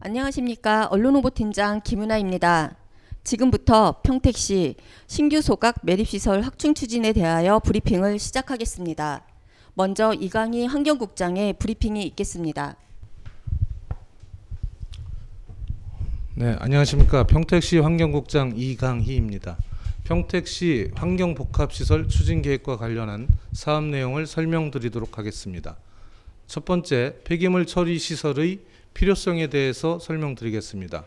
안녕하십니까. 언론홍보팀장 김은아입니다. 지금부터 평택시 신규 소각 매립시설 확충 추진에 대하여 브리핑을 시작하겠습니다. 먼저 이강희 환경국장의 브리핑이 있겠습니다. 네, 안녕하십니까. 평택시 환경국장 이강희입니다. 평택시 환경복합시설 추진계획과 관련한 사업 내용을 설명드리도록 하겠습니다. 첫 번째, 폐기물 처리 시설의 필요성에 대해서 설명드리겠습니다.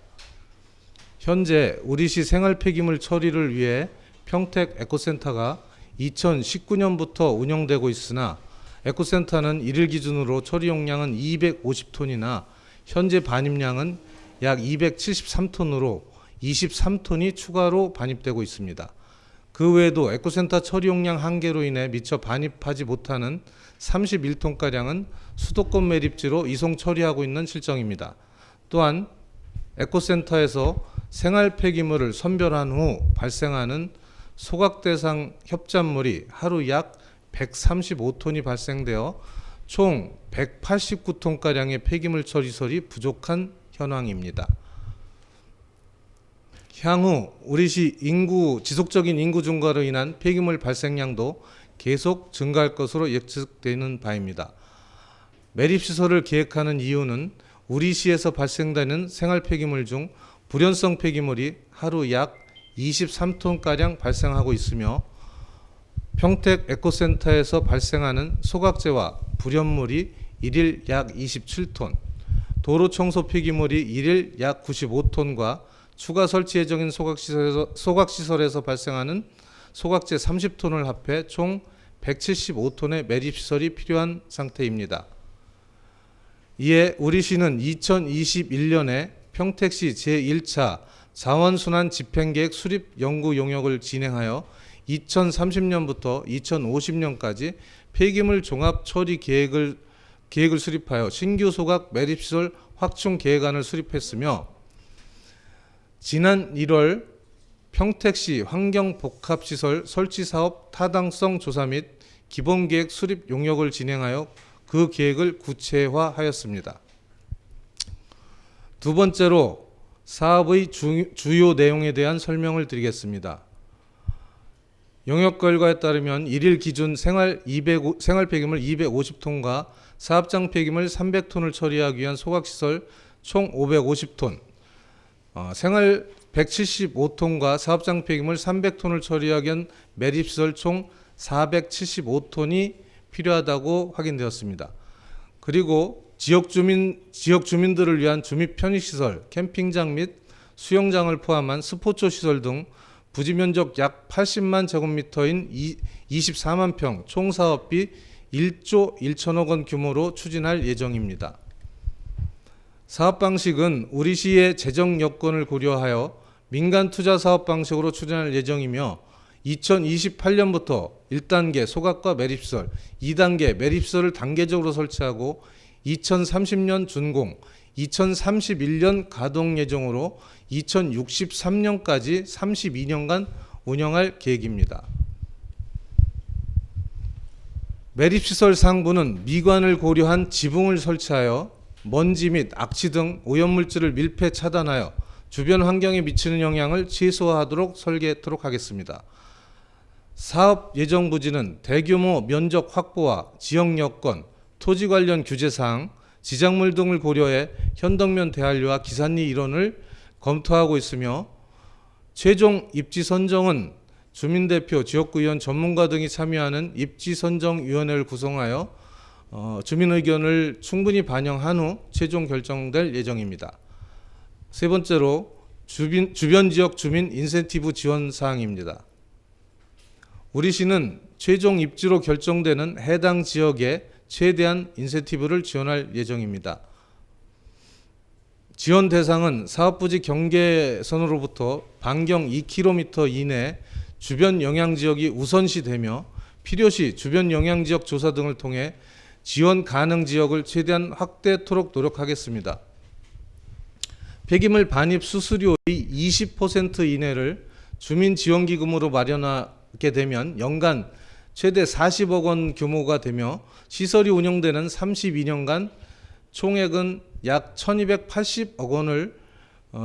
현재 우리시 생활 폐기물 처리를 위해 평택 에코센터가 2019년부터 운영되고 있으나 에코센터는 1일 기준으로 처리 용량은 250톤이나 현재 반입량은 약 273톤으로 23톤이 추가로 반입되고 있습니다. 그 외에도 에코센터 처리 용량 한계로 인해 미처 반입하지 못하는 31톤가량은 수도권 매립지로 이송 처리하고 있는 실정입니다. 또한 에코센터에서 생활 폐기물을 선별한 후 발생하는 소각 대상 협찬물이 하루 약 135톤이 발생되어 총 189톤가량의 폐기물 처리설이 부족한 현황입니다. 향후 우리시 지속적인 인구 증가로 인한 폐기물 발생량도 계속 증가할 것으로 예측되는 바입니다. 매립시설을 계획하는 이유는 우리시에서 발생되는 생활 폐기물 중 불연성 폐기물이 하루 약 23톤가량 발생하고 있으며 평택 에코센터에서 발생하는 소각재와 불연물이 1일 약 27톤, 도로 청소 폐기물이 1일 약 95톤과 추가 설치 예정인 소각시설에서 발생하는 소각재 30톤을 합해 총 175톤의 매립시설이 필요한 상태입니다. 이에 우리시는 2021년에 평택시 제1차 자원순환 집행계획 수립 연구 용역을 진행하여 2030년부터 2050년까지 폐기물 종합 처리 계획을 수립하여 신규 소각 매립시설 확충 계획안을 수립했으며 지난 1월 평택시 환경복합시설 설치사업 타당성 조사 및 기본계획 수립 용역을 진행하여 그 계획을 구체화하였습니다. 두 번째로 사업의 주요 내용에 대한 설명을 드리겠습니다. 용역 결과에 따르면 1일 기준 생활 폐기물 250톤과 사업장 폐기물 300톤을 처리하기 위한 소각시설 총 550톤, 생활 175톤과 사업장 폐기물 300톤을 처리하기 위한 매립시설 총 475톤이 필요하다고 확인되었습니다. 그리고 지역 주민들을 위한 주민 편의시설, 캠핑장 및 수영장을 포함한 스포츠 시설 등 부지 면적 약 80만 제곱미터인 24만 평 총 사업비 1조 1천억 원 규모로 추진할 예정입니다. 사업 방식은 우리시의 재정 여건을 고려하여 민간 투자 사업 방식으로 추진할 예정이며 2028년부터 1단계 소각과 매립시설, 2단계 매립시설을 단계적으로 설치하고 2030년 준공, 2031년 가동 예정으로 2063년까지 32년간 운영할 계획입니다. 매립시설 상부는 미관을 고려한 지붕을 설치하여 먼지 및 악취 등 오염물질을 밀폐 차단하여 주변 환경에 미치는 영향을 최소화하도록 설계하도록 하겠습니다. 사업 예정 부지는 대규모 면적 확보와 지역 여건, 토지 관련 규제사항, 지작물 등을 고려해 현덕면 대한류와 기산리 일원을 검토하고 있으며 최종 입지 선정은 주민대표, 지역구의원, 전문가 등이 참여하는 입지선정위원회를 구성하여 주민 의견을 충분히 반영한 후 최종 결정될 예정입니다. 세 번째로 주변 지역 주민 인센티브 지원 사항입니다. 우리시는 최종 입지로 결정되는 해당 지역에 최대한 인센티브를 지원할 예정입니다. 지원 대상은 사업부지 경계선으로부터 반경 2km 이내 주변 영향지역이 우선시되며 필요시 주변 영향지역 조사 등을 통해 지원 가능 지역을 최대한 확대토록 노력하겠습니다. 폐기물 반입 수수료의 20% 이내를 주민지원기금으로 마련하게 되면 연간 최대 40억 원 규모가 되며 시설이 운영되는 32년간 총액은 약 1280억 원을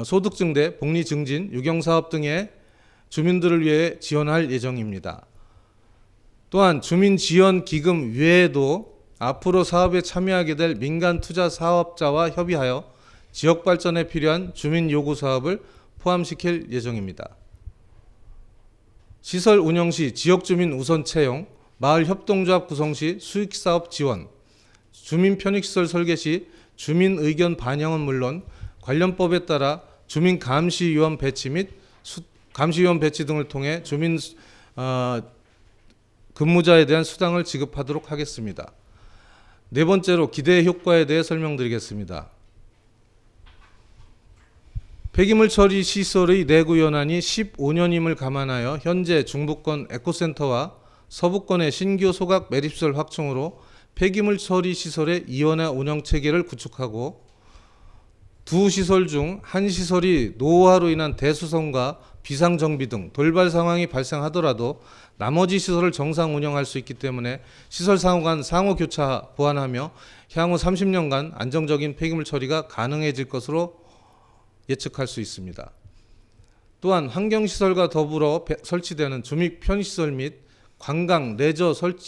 소득 증대, 복리 증진, 유경사업 등의 주민들을 위해 지원할 예정입니다. 또한 주민 지원 기금 외에도 앞으로 사업에 참여하게 될 민간 투자 사업자와 협의하여 지역 발전에 필요한 주민 요구 사업을 포함시킬 예정입니다. 시설 운영 시 지역 주민 우선 채용, 마을 협동조합 구성 시 수익 사업 지원, 주민 편익시설 설계 시 주민 의견 반영은 물론 관련법에 따라 주민 감시위원 배치 및 감시위원 배치 등을 통해 주민 근무자에 대한 수당을 지급하도록 하겠습니다. 네 번째로 기대 효과에 대해 설명드리겠습니다. 폐기물 처리 시설의 내구 연한이 15년임을 감안하여 현재 중부권 에코센터와 서부권의 신규 소각 매립시설 확충으로 폐기물 처리 시설의 이원화 운영 체계를 구축하고 두 시설 중 한 시설이 노후화로 인한 대수성과 비상정비 등 돌발 상황이 발생하더라도 나머지 시설을 정상 운영할 수 있기 때문에 시설 상호 간 상호 교차 보완하며 향후 30년간 안정적인 폐기물 처리가 가능해질 것으로 예측할 수 있습니다. 또한 환경시설과 더불어 설치되는 주민 편의시설 및 관광 레저시설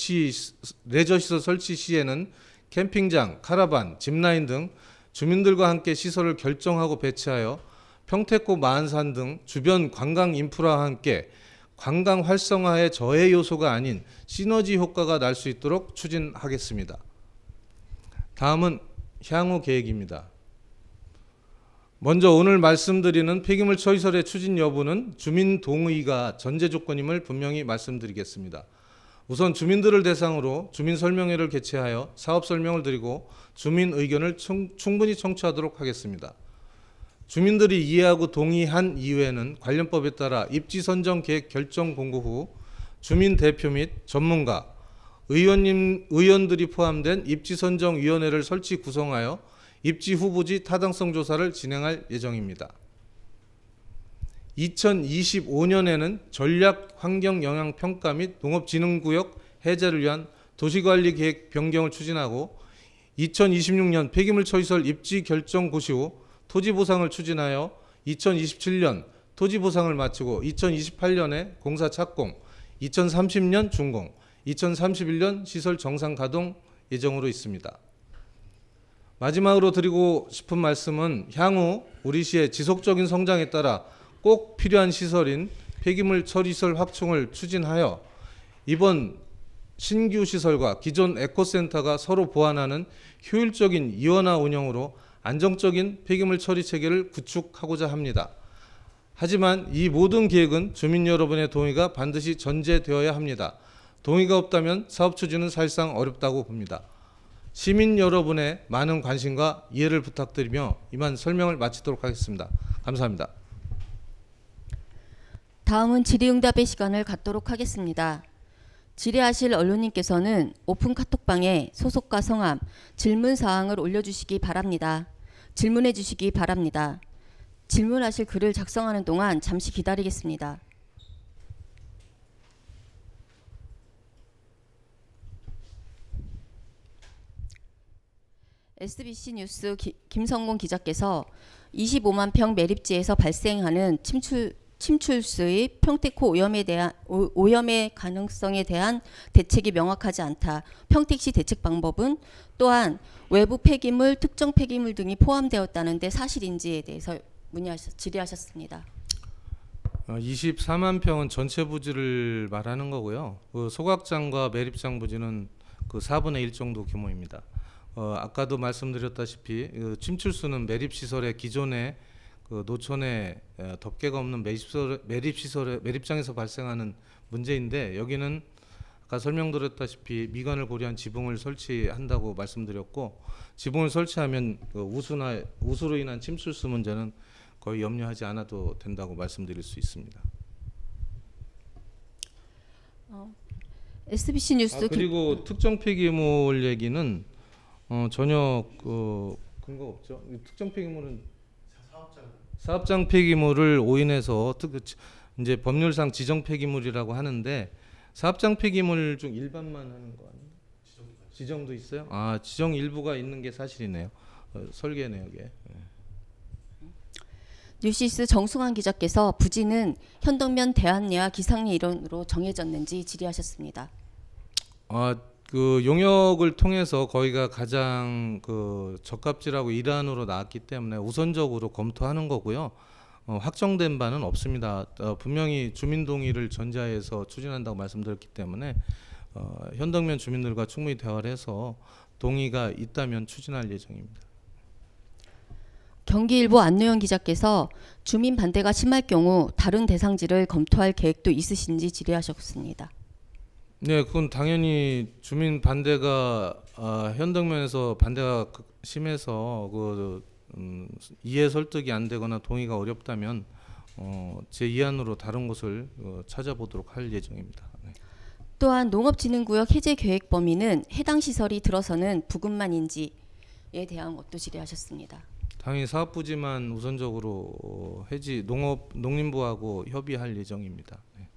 설치 시에는 캠핑장, 카라반, 짚라인 등 주민들과 함께 시설을 결정하고 배치하여 평택고 마안산 등 주변 관광 인프라와 함께 관광 활성화의 저해 요소가 아닌 시너지 효과가 날 수 있도록 추진하겠습니다. 다음은 향후 계획입니다. 먼저 오늘 말씀드리는 폐기물 처리설의 추진 여부는 주민 동의가 전제 조건임을 분명히 말씀드리겠습니다. 우선 주민들을 대상으로 주민 설명회를 개최하여 사업 설명을 드리고 주민 의견을 충분히 청취하도록 하겠습니다. 주민들이 이해하고 동의한 이후에는 관련법에 따라 입지 선정 계획 결정 공고 후 주민 대표 및 전문가, 의원들이 포함된 입지 선정 위원회를 설치 구성하여 입지 후보지 타당성 조사를 진행할 예정입니다. 2025년에는 전략 환경 영향 평가 및 농업진흥구역 해제를 위한 도시관리 계획 변경을 추진하고 2026년 폐기물 처리설 입지 결정 고시 후 토지 보상을 추진하여 2027년 토지 보상을 마치고 2028년에 공사 착공, 2030년 준공, 2031년 시설 정상 가동 예정으로 있습니다. 마지막으로 드리고 싶은 말씀은 향후 우리 시의 지속적인 성장에 따라 꼭 필요한 시설인 폐기물 처리시설 확충을 추진하여 이번 신규 시설과 기존 에코센터가 서로 보완하는 효율적인 이원화 운영으로 안정적인 폐기물 처리 체계를 구축하고자 합니다. 하지만 이 모든 계획은 주민 여러분의 동의가 반드시 전제되어야 합니다. 동의가 없다면 사업 추진은 사실상 어렵다고 봅니다. 시민 여러분의 많은 관심과 이해를 부탁드리며 이만 설명을 마치도록 하겠습니다. 감사합니다. 다음은 질의응답의 시간을 갖도록 하겠습니다. 질의하실 언론인께서는 오픈 카톡방에 소속과 성함, 질문 사항을 올려주시기 바랍니다. 질문해 주시기 바랍니다. 질문하실 글을 작성하는 동안 잠시 기다리겠습니다. SBC 뉴스 김성곤 기자께서 25만 평 매립지에서 발생하는 침출수의 평택호 오염의 가능성에 대한 대책이 명확하지 않다. 평택시 대책 방법은 또한 외부 폐기물, 특정 폐기물 등이 포함되었다는데 사실인지에 대해서 질의하셨습니다. 24만 평은 전체 부지를 말하는 거고요. 그 소각장과 매립장 부지는 그 4분의 1 정도 규모입니다. 아까도 말씀드렸다시피 침출수는 매립시설의 기존의 그 노천에 덮개가 없는 매립장에서 발생하는 문제인데 여기는 아까 설명드렸다시피 미관을 고려한 지붕을 설치한다고 말씀드렸고 지붕을 설치하면 그 우수로 인한 침출수 문제는 거의 염려하지 않아도 된다고 말씀드릴 수 있습니다. SBC 뉴스 그리고 특정 폐기물 얘기는 전혀 근거 없죠. 특정 폐기물은 사업장 폐기물을 오인해서 이제 법률상 지정 폐기물이라고 하는데 사업장 폐기물 중 일반만 하는 거 아니에요? 지정도 있어요? 지정 일부가 있는 게 사실이네요. 설계 내역에. 뉴시스 정승환 기자께서 부지는 현덕면 대한예와 기상리 일원으로 정해졌는지 질의하셨습니다. 그 용역을 통해서 거기가 가장 그 적합지라고 일환으로 나왔기 때문에 우선적으로 검토하는 거고요. 확정된 바는 없습니다. 분명히 주민 동의를 전제하에서 추진한다고 말씀드렸기 때문에 현덕면 주민들과 충분히 대화를 해서 동의가 있다면 추진할 예정입니다. 경기일보 안노영 기자께서 주민 반대가 심할 경우 다른 대상지를 검토할 계획도 있으신지 질의하셨습니다. 네, 그건 당연히 주민 반대가 현덕면에서 반대가 심해서 이해 설득이 안 되거나 동의가 어렵다면 제 이안으로 다른 곳을 찾아보도록 할 예정입니다. 네. 또한 농업진흥구역 해제 계획 범위는 해당 시설이 들어서는 부근만인지에 대한 것도 질의하셨습니다. 당연히 사업부지만 우선적으로 해지 농림부하고 협의할 예정입니다. 네.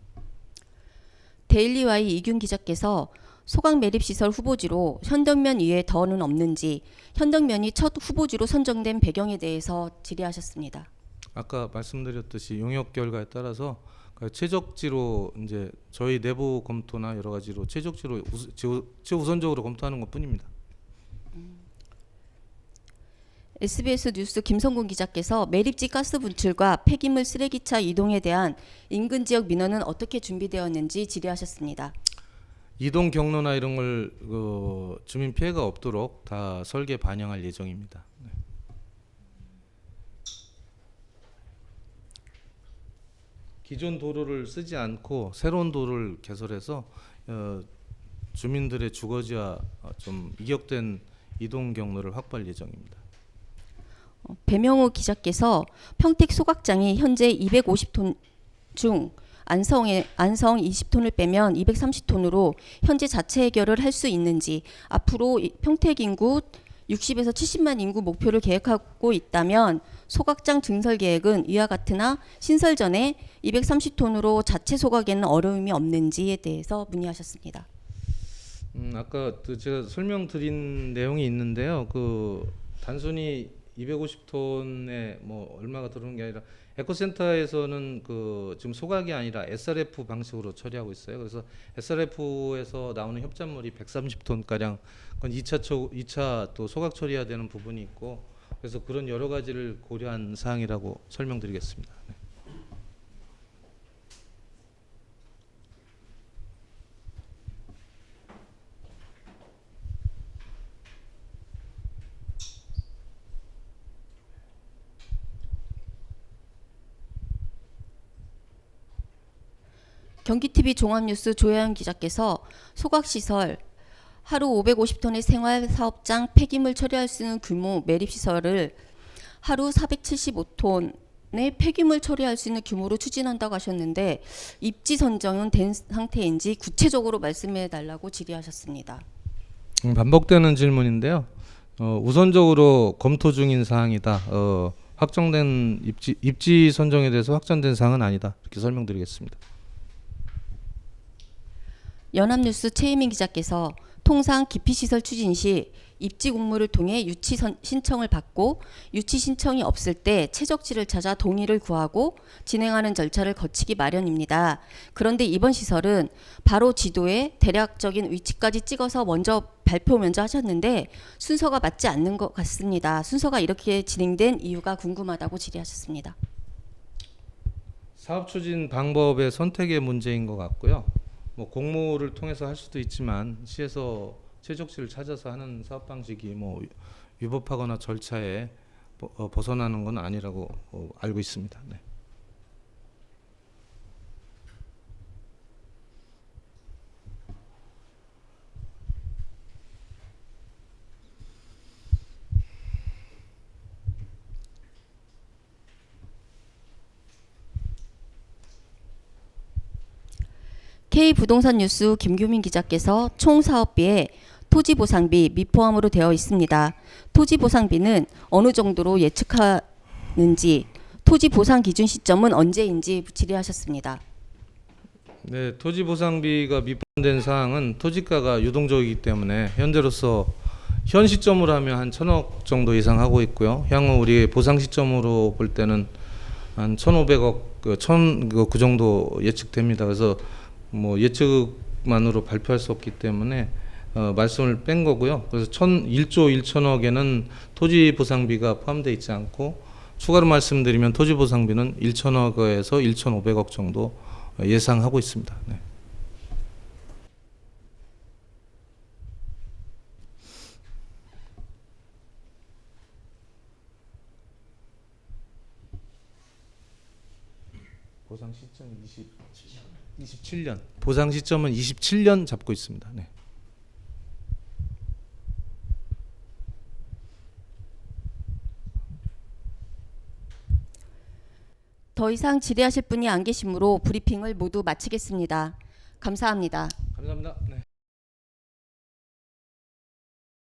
데일리와이 이균 기자께서 소각 매립시설 후보지로 현덕면 이외에 더는 없는지 현덕면이 첫 후보지로 선정된 배경에 대해서 질의하셨습니다. 아까 말씀드렸듯이 용역 결과에 따라서 최적지로 이제 저희 내부 검토나 여러 가지로 최적지로 최우선적으로 검토하는 것뿐입니다. SBS 뉴스 김성곤 기자께서 매립지 가스 분출과 폐기물 쓰레기차 이동에 대한 인근 지역 민원은 어떻게 준비되었는지 질의하셨습니다. 이동 경로나 이런 걸 주민 피해가 없도록 다 설계 반영할 예정입니다. 네. 기존 도로를 쓰지 않고 새로운 도로를 개설해서 주민들의 주거지와 좀 이격된 이동 경로를 확보할 예정입니다. 배명호 기자께서 평택 소각장이 현재 250톤 중 안성 20톤을 빼면 230톤으로 현재 자체 해결을 할 수 있는지, 앞으로 평택 인구 60에서 70만 인구 목표를 계획하고 있다면 소각장 증설 계획은 이와 같으나 신설 전에 230톤으로 자체 소각에는 어려움이 없는지에 대해서 문의하셨습니다. 아까 제가 설명드린 내용이 있는데요. 단순히 250톤에 얼마가 들어오는 게 아니라 에코센터에서는 지금 소각이 아니라 SRF 방식으로 처리하고 있어요. 그래서 SRF에서 나오는 협찬물이 130톤 가량, 그건 2차 또 소각 처리해야 되는 부분이 있고, 그래서 그런 여러 가지를 고려한 사항이라고 설명드리겠습니다. 네. 경기TV 종합뉴스 조혜연 기자께서 소각시설 하루 550톤의 생활사업장 폐기물 처리할 수 있는 규모 매립시설을 하루 475톤의 폐기물 처리할 수 있는 규모로 추진한다고 하셨는데 입지 선정은 된 상태인지 구체적으로 말씀해 달라고 질의하셨습니다. 반복되는 질문인데요. 우선적으로 검토 중인 사항이다. 확정된 입지 선정에 대해서 확정된 사항은 아니다. 이렇게 설명드리겠습니다. 연합뉴스 최희민 기자께서 통상 기피시설 추진 시 입지 공모를 통해 유치 신청을 받고 유치 신청이 없을 때 최적지를 찾아 동의를 구하고 진행하는 절차를 거치기 마련입니다. 그런데 이번 시설은 바로 지도에 대략적인 위치까지 찍어서 먼저 발표 먼저 하셨는데 순서가 맞지 않는 것 같습니다. 순서가 이렇게 진행된 이유가 궁금하다고 질의하셨습니다. 사업 추진 방법의 선택의 문제인 것 같고요. 공모를 통해서 할 수도 있지만 시에서 최적지를 찾아서 하는 사업 방식이 위법하거나 절차에 벗어나는 건 아니라고 알고 있습니다. 네. K부동산 뉴스 김규민 기자께서 총 사업비에 토지보상비 미포함으로 되어 있습니다. 토지보상비는 어느 정도로 예측하는지, 토지보상 기준 시점은 언제인지 질의하셨습니다. 네, 토지보상비가 미포함된 사항은 토지가가 유동적이기 때문에 현재로서 현 시점으로 하면 한 1,000억 정도 예상하고 있고요. 향후 우리 보상 시점으로 볼 때는 한 1,500억 그 정도 예측됩니다. 그래서 뭐 예측만으로 발표할 수 없기 때문에 말씀을 뺀 거고요. 그래서 1조 1천억에는 토지 보상비가 포함되어 있지 않고 추가로 말씀드리면 토지 보상비는 1,000억에서 1,500억 정도 예상하고 있습니다. 네. 보상 시점 27년. 보상 시점은 27년 잡고 있습니다. 네. 더 이상 질의하실 분이 안 계시므로 브리핑을 모두 마치겠습니다. 감사합니다.